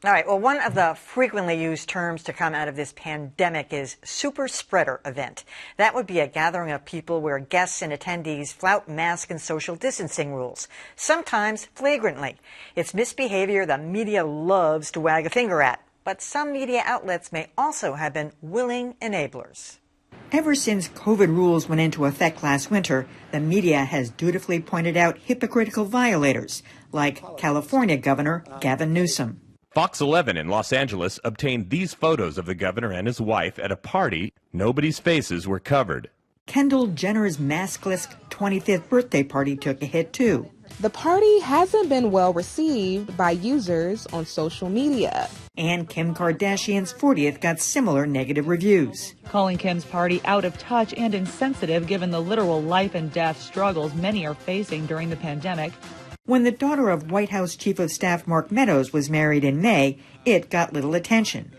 All right. Well, one of the frequently used terms to come out of this pandemic is super spreader event. That would be a gathering of people where guests and attendees flout mask and social distancing rules, sometimes flagrantly. It's misbehavior the media loves to wag a finger at, but some media outlets may also have been willing enablers. Ever since COVID rules went into effect last winter, the media has dutifully pointed out hypocritical violators, like California Governor Gavin Newsom. Fox 11 in Los Angeles obtained these photos of the governor and his wife at a party. Nobody's faces were covered. Kendall Jenner's maskless 25th birthday party took a hit, too. The party hasn't been well received by users on social media. And Kim Kardashian's 40th got similar negative reviews. Calling Kim's party out of touch and insensitive given the literal life and death struggles many are facing during the pandemic. When the daughter of White House Chief of Staff Mark Meadows was married in May, it got little attention.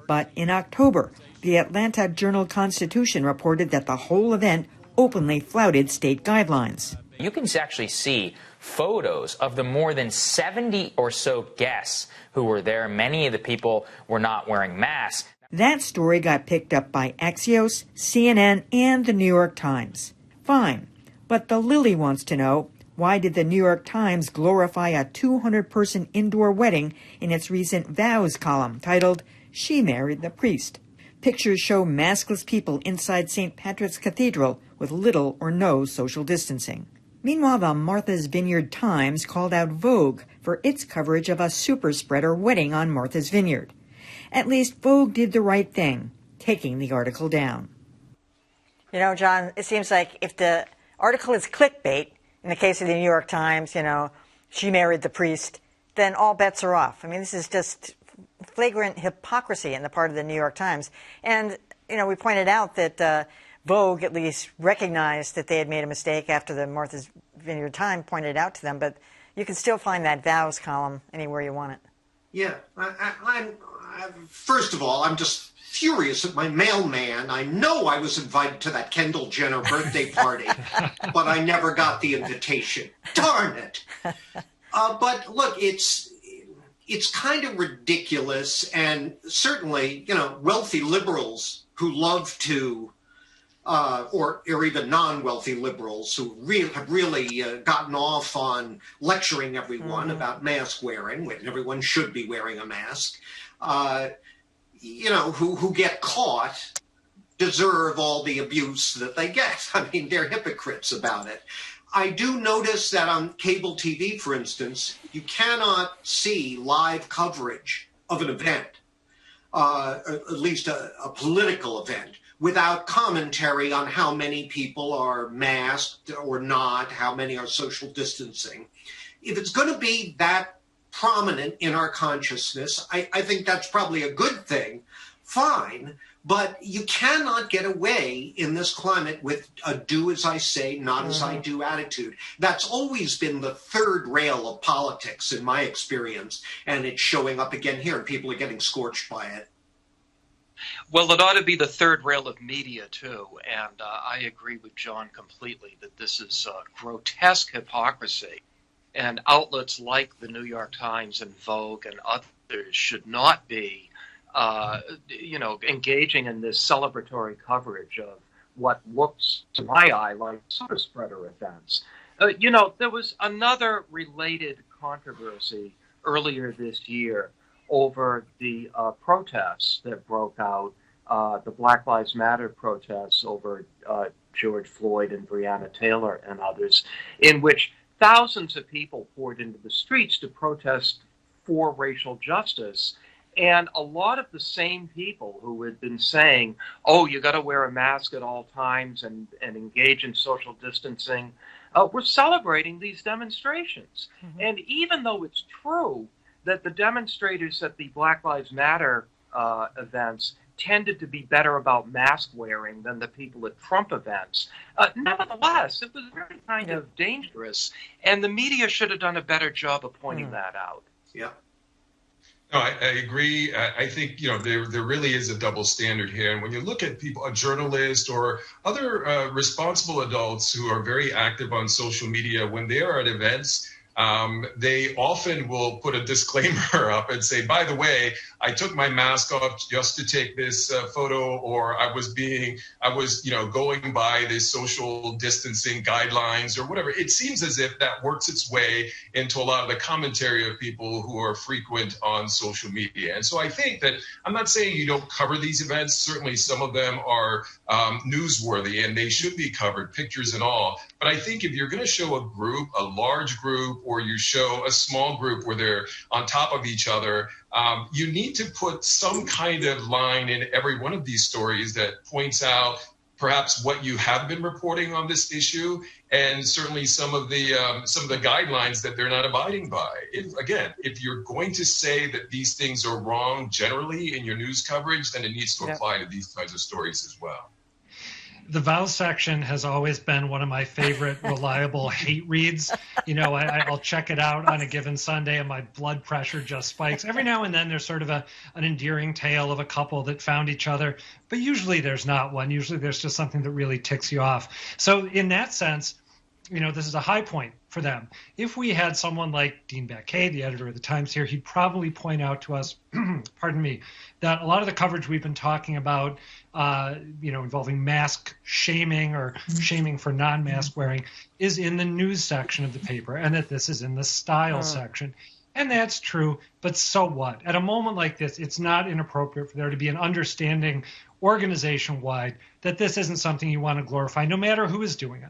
But in October, the Atlanta Journal-Constitution reported that the whole event openly flouted state guidelines. You can actually see photos of the more than 70 or so guests who were there. Many of the people were not wearing masks. That story got picked up by Axios, CNN, and the New York Times. Fine, but the Lily wants to know, why did the New York Times glorify a 200-person indoor wedding in its recent Vows column titled, "She Married the Priest"? Pictures show maskless people inside St. Patrick's Cathedral with little or no social distancing. Meanwhile, the Martha's Vineyard Times called out Vogue for its coverage of a super-spreader wedding on Martha's Vineyard. At least Vogue did the right thing, taking the article down. You know, John, it seems like if the article is clickbait, in the case of the New York Times, she married the priest, then all bets are off. I mean, this is just flagrant hypocrisy on the part of the New York Times. And, we pointed out that Vogue at least recognized that they had made a mistake after the Martha's Vineyard Time pointed it out to them. But you can still find that Vows column anywhere you want it. Yeah. First of all, I'm just furious at my mailman. I know I was invited to that Kendall Jenner birthday party, but I never got the invitation. Darn it. But look, it's kind of ridiculous. And certainly, wealthy liberals who love to, or even non-wealthy liberals who have really gotten off on lecturing everyone about mask wearing, when everyone should be wearing a mask, who get caught deserve all the abuse that they get. I mean, they're hypocrites about it. I do notice that on cable TV, for instance, you cannot see live coverage of an event, at least a political event, without commentary on how many people are masked or not, how many are social distancing. If it's going to be that prominent in our consciousness, I think that's probably a good thing. Fine. But you cannot get away in this climate with a do as I say, not as I do attitude. That's always been the third rail of politics in my experience. And it's showing up again here, and people are getting scorched by it. Well, it ought to be the third rail of media, too. And I agree with John completely that this is grotesque hypocrisy. And outlets like the New York Times and Vogue and others should not be engaging in this celebratory coverage of what looks, to my eye, like super spreader events. There was another related controversy earlier this year over the protests that broke out, the Black Lives Matter protests over George Floyd and Breonna Taylor and others, in which thousands of people poured into the streets to protest for racial justice. And a lot of the same people who had been saying, oh, you got to wear a mask at all times and engage in social distancing, were celebrating these demonstrations. Mm-hmm. And even though it's true that the demonstrators at the Black Lives Matter events tended to be better about mask wearing than the people at Trump events, nevertheless, it was very kind of dangerous. And the media should have done a better job of pointing that out. Yeah. No, I agree. I think, there really is a double standard here. And when you look at people, a journalist or other responsible adults who are very active on social media, when they are at events, they often will put a disclaimer up and say, by the way, I took my mask off just to take this photo, or I was going by the social distancing guidelines or whatever. It seems as if that works its way into a lot of the commentary of people who are frequent on social media. And so I think that I'm not saying you don't cover these events. Certainly some of them are newsworthy and they should be covered, pictures and all. But I think if you're going to show a group, a large group, or you show a small group where they're on top of each other, you need to put some kind of line in every one of these stories that points out perhaps what you have been reporting on this issue, and certainly some of the guidelines that they're not abiding by. If you're going to say that these things are wrong generally in your news coverage, then it needs to apply to these kinds of stories as well. The vow section has always been one of my favorite reliable hate reads. I'll check it out on a given Sunday and my blood pressure just spikes. Every now and then there's sort of an endearing tale of a couple that found each other, but usually there's not one. Usually there's just something that really ticks you off. So in that sense, this is a high point for them. If we had someone like Dean Baquet, the editor of the Times here, he'd probably point out to us, pardon me, that a lot of the coverage we've been talking about, involving mask shaming or shaming for non-mask wearing is in the news section of the paper, and that this is in the style section. And that's true, but so what? At a moment like this, it's not inappropriate for there to be an understanding organization-wide that this isn't something you want to glorify, no matter who is doing it.